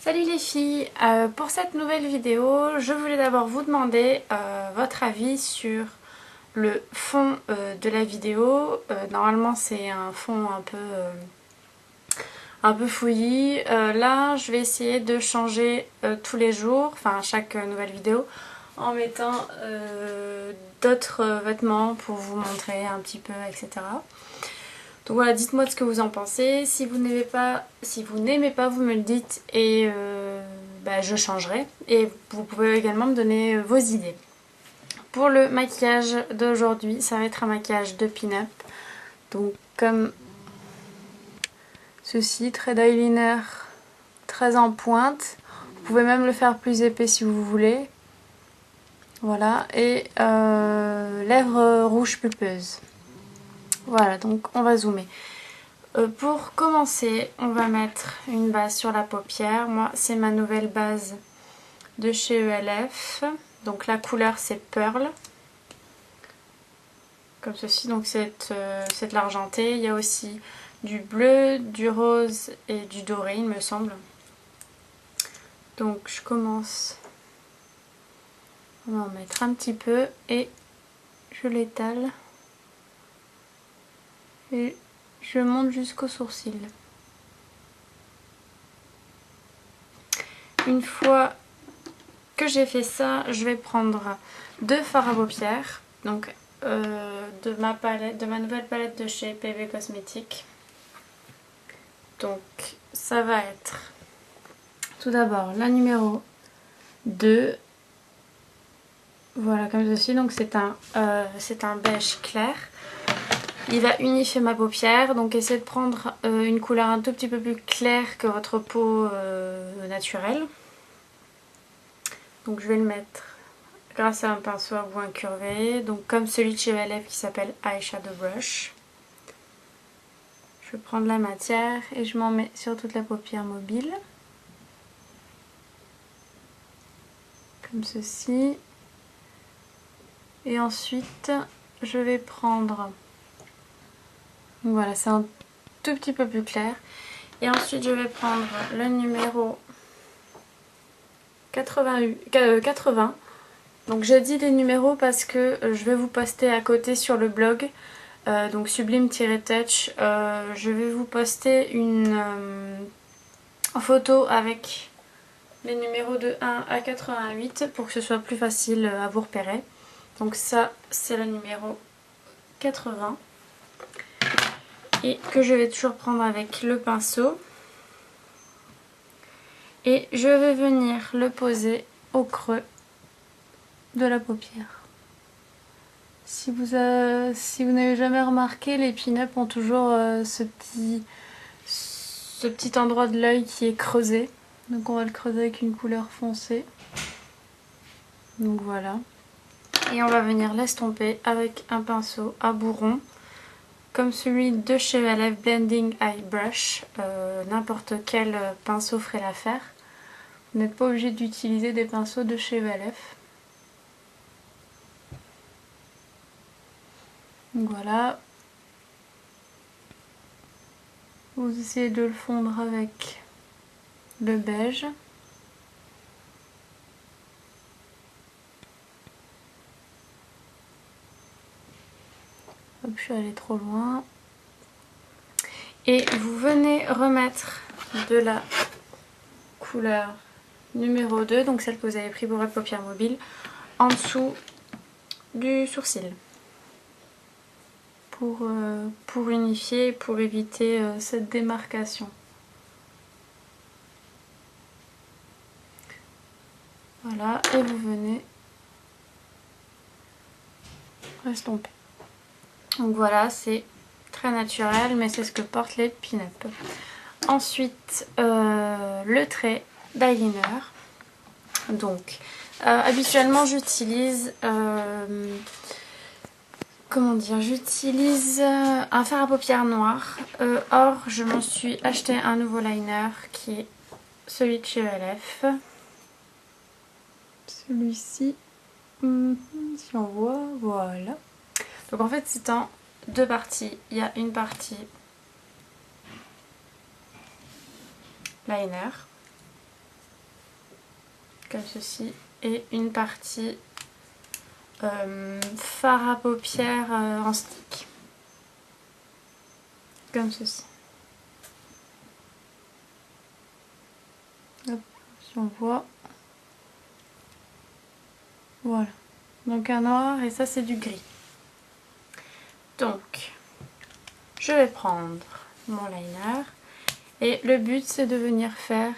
Salut les filles, pour cette nouvelle vidéo, je voulais d'abord vous demander votre avis sur le fond de la vidéo. Normalement c'est un fond un peu fouillis. Là je vais essayer de changer tous les jours, enfin à chaque nouvelle vidéo, en mettant d'autres vêtements pour vous montrer un petit peu, etc. Donc voilà, dites-moi ce que vous en pensez. Si vous n'aimez pas, vous me le dites et je changerai. Et vous pouvez également me donner vos idées. Pour le maquillage d'aujourd'hui, ça va être un maquillage de pin-up. Donc comme ceci, trait d'eyeliner très en pointe. Vous pouvez même le faire plus épais si vous voulez. Voilà, et lèvres rouges pulpeuses. Voilà, donc on va zoomer. Pour commencer, on va mettre une base sur la paupière. Moi, c'est ma nouvelle base de chez ELF. Donc la couleur, c'est Pearl. Comme ceci, donc c'est de l'argenté. Il y a aussi du bleu, du rose et du doré, il me semble. Donc je commence. On va en mettre un petit peu et je l'étale. Et je monte jusqu'aux sourcils. Une fois que j'ai fait ça, je vais prendre deux fards à paupières. Donc de ma nouvelle palette de chez PB Cosmetics. Donc ça va être tout d'abord la numéro 2. Voilà, comme ceci. Donc c'est un beige clair. Il va unifier ma paupière. Donc essayez de prendre une couleur un tout petit peu plus claire que votre peau naturelle. Donc je vais le mettre grâce à un pinceau à bout incurvé. Donc comme celui de chez ELF qui s'appelle Eyeshadow Brush. Je vais prendre la matière et je m'en mets sur toute la paupière mobile. Comme ceci. Et ensuite, je vais prendre... Voilà, c'est un tout petit peu plus clair. Et ensuite, je vais prendre le numéro 80. Donc j'ai dit les numéros parce que je vais vous poster à côté sur le blog. Donc Sublime-Touch. Je vais vous poster une photo avec les numéros de 1 à 88 pour que ce soit plus facile à vous repérer. Donc ça, c'est le numéro 80. Et que je vais toujours prendre avec le pinceau. Et je vais venir le poser au creux de la paupière. Si vous n'avez jamais remarqué, les pin-up ont toujours ce petit endroit de l'œil qui est creusé. Donc on va le creuser avec une couleur foncée. Donc voilà. Et on va venir l'estomper avec un pinceau à bout rond. Comme celui de chez ELF Blending Eye Brush. N'importe quel pinceau ferait l'affaire. Vous n'êtes pas obligé d'utiliser des pinceaux de chez ELF. Donc voilà. Vous essayez de le fondre avec le beige. Hop, je suis allée trop loin. Et vous venez remettre de la couleur numéro 2, donc celle que vous avez pris pour votre paupière mobile, en dessous du sourcil. Pour unifier, pour éviter cette démarcation. Voilà, et vous venez estomper. Donc voilà, c'est très naturel, mais c'est ce que portent les pin-up. Ensuite, le trait d'eyeliner. Donc, habituellement, j'utilise... j'utilise un fard à paupières noir. Or, je me suis acheté un nouveau liner qui est celui de chez ELF. Celui-ci, si on voit, voilà. Donc en fait c'est en deux parties. Il y a une partie liner comme ceci, et une partie fard à paupières en stick, comme ceci. Hop, si on voit, voilà, donc un noir et ça c'est du gris. Donc je vais prendre mon liner et le but c'est de venir faire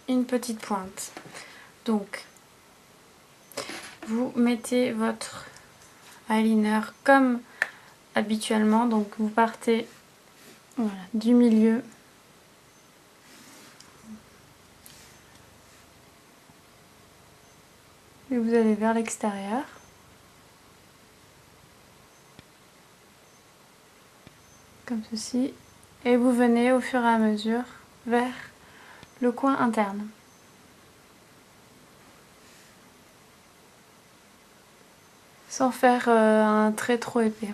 une petite pointe. Donc vous mettez votre eyeliner comme habituellement, donc vous partez voilà, du milieu et vous allez vers l'extérieur. Comme ceci, et vous venez au fur et à mesure vers le coin interne. Sans faire un trait trop épais.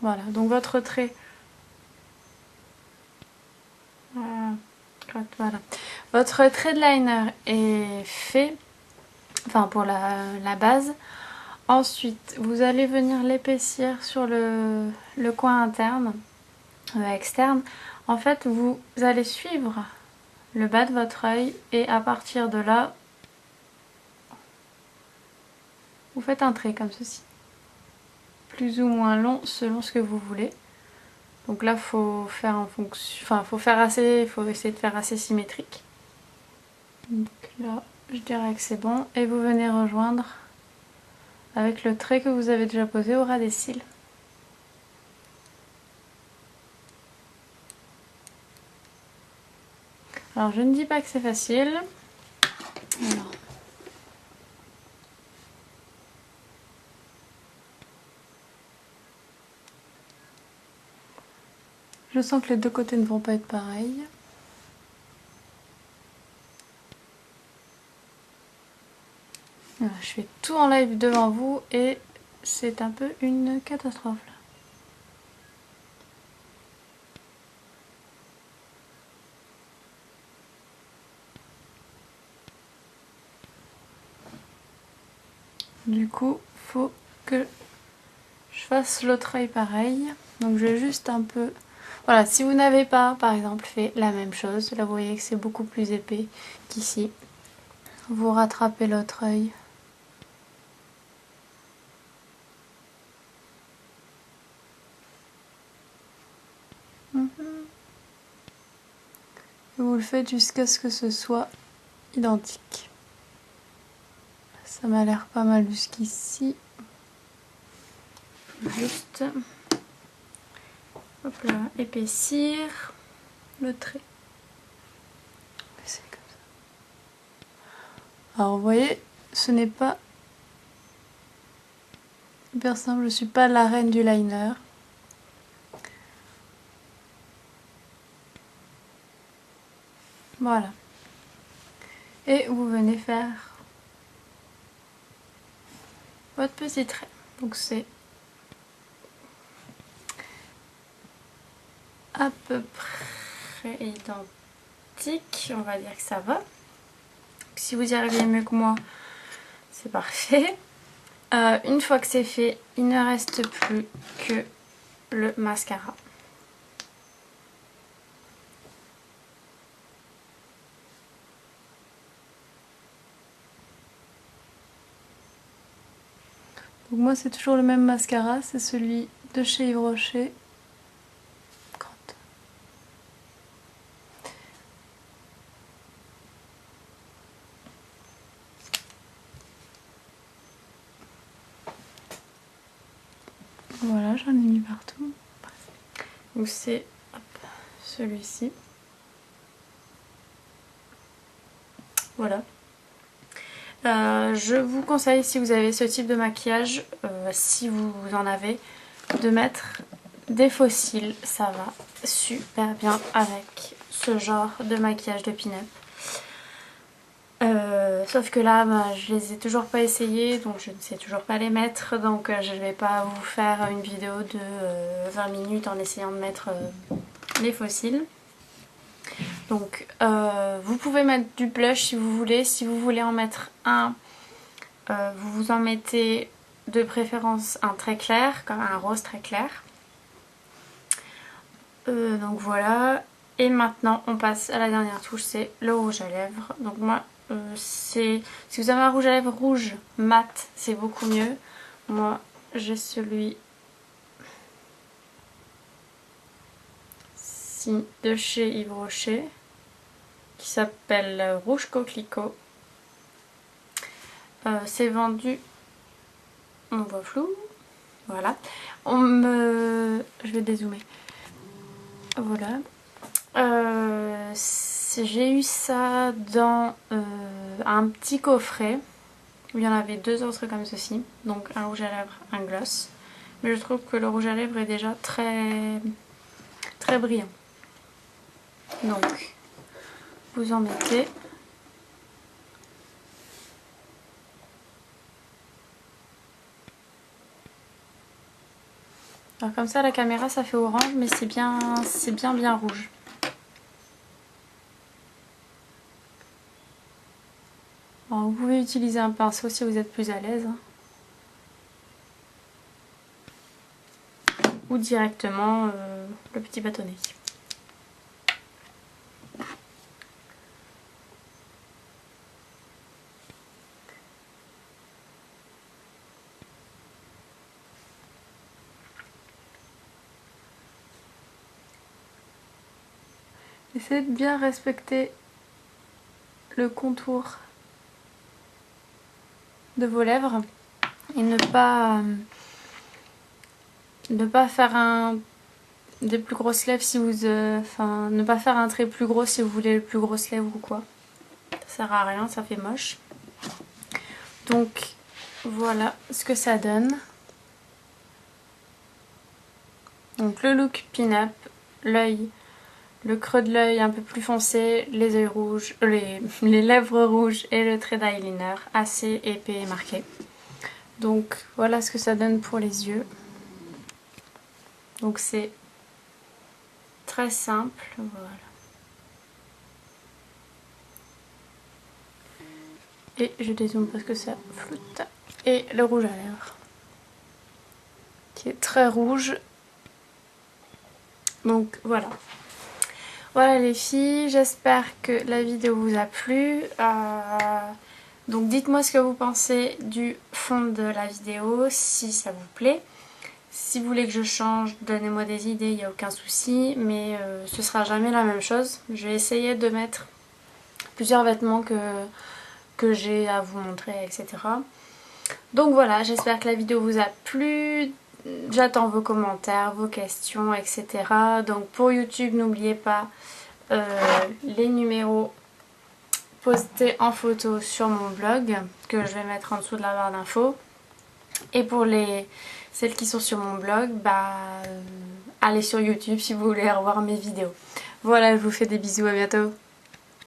Voilà, donc votre trait, voilà. Votre trait de liner est fait, enfin pour la base. Ensuite, vous allez venir l'épaissir sur le coin interne, externe. En fait, vous allez suivre le bas de votre œil et à partir de là, vous faites un trait comme ceci. Plus ou moins long selon ce que vous voulez. Donc là, faut faire en fonction, enfin, faut essayer de faire assez symétrique. Donc là, je dirais que c'est bon. Et vous venez rejoindre avec le trait que vous avez déjà posé au ras des cils. Alors je ne dis pas que c'est facile. Alors. Je sens que les deux côtés ne vont pas être pareils. Voilà, je fais tout en live devant vous et c'est un peu une catastrophe là. Du coup, faut que je fasse l'autre œil pareil. Donc je vais juste un peu... Voilà, si vous n'avez pas, par exemple, fait la même chose, là vous voyez que c'est beaucoup plus épais qu'ici. Vous rattrapez l'autre œil. Et vous le faites jusqu'à ce que ce soit identique. Ça m'a l'air pas mal jusqu'ici. Juste hop là, épaissir le trait. C'est comme ça. Alors vous voyez, ce n'est pas hyper simple, je ne suis pas la reine du liner. Voilà. Et vous venez faire votre petit trait. Donc c'est à peu près identique, on va dire que ça va. Si vous y arrivez mieux que moi, c'est parfait. Une fois que c'est fait, il ne reste plus que le mascara. Donc moi c'est toujours le même mascara, c'est celui de chez Yves Rocher. Voilà, j'en ai mis partout. Donc c'est celui-ci. Voilà. Je vous conseille, si vous avez ce type de maquillage, si vous en avez, de mettre des faux cils. Ça va super bien avec ce genre de maquillage de pin-up. Sauf que là, je les ai toujours pas essayés, donc je ne sais toujours pas les mettre. Donc je ne vais pas vous faire une vidéo de 20 minutes en essayant de mettre les fossiles. Donc vous pouvez mettre du blush si vous voulez. Si vous voulez en mettre un, vous en mettez de préférence un très clair, comme un rose très clair. Donc voilà. Et maintenant on passe à la dernière touche, c'est le rouge à lèvres. Donc moi si vous avez un rouge à lèvres rouge mat, c'est beaucoup mieux. Moi j'ai celui de chez Yves Rocher qui s'appelle Rouge Coquelicot. C'est vendu, on voit flou, voilà. Je vais dézoomer. Voilà. J'ai eu ça dans un petit coffret où il y en avait deux autres comme ceci, donc un rouge à lèvres, un gloss. Mais je trouve que le rouge à lèvres est déjà très brillant. Donc vous en mettez. Alors comme ça la caméra ça fait orange, mais c'est bien rouge. Alors, vous pouvez utiliser un pinceau si vous êtes plus à l'aise. Ou directement le petit bâtonnet. Essayez de bien respecter le contour de vos lèvres et ne pas faire des plus grosses lèvres si vous... ne pas faire un trait plus gros si vous voulez les plus grosses lèvres ou quoi. Ça sert à rien, ça fait moche. Donc voilà ce que ça donne. Donc le look pin-up, l'œil, le creux de l'œil un peu plus foncé, les yeux rouges, les lèvres rouges et le trait d'eyeliner assez épais et marqué. Donc voilà ce que ça donne pour les yeux. Donc c'est très simple, voilà. Et je dézoome parce que ça floute. Et le rouge à lèvres qui est très rouge. Donc voilà. Voilà les filles, j'espère que la vidéo vous a plu. Donc dites-moi ce que vous pensez du fond de la vidéo, si ça vous plaît. Si vous voulez que je change, donnez-moi des idées, il n'y a aucun souci. Mais ce sera jamais la même chose. Je vais essayer de mettre plusieurs vêtements que j'ai à vous montrer, etc. Donc voilà, j'espère que la vidéo vous a plu. J'attends vos commentaires, vos questions, etc. Donc pour YouTube, n'oubliez pas les numéros postés en photo sur mon blog que je vais mettre en dessous de la barre d'infos. Et pour celles qui sont sur mon blog, allez sur YouTube si vous voulez revoir mes vidéos. Voilà, je vous fais des bisous, à bientôt.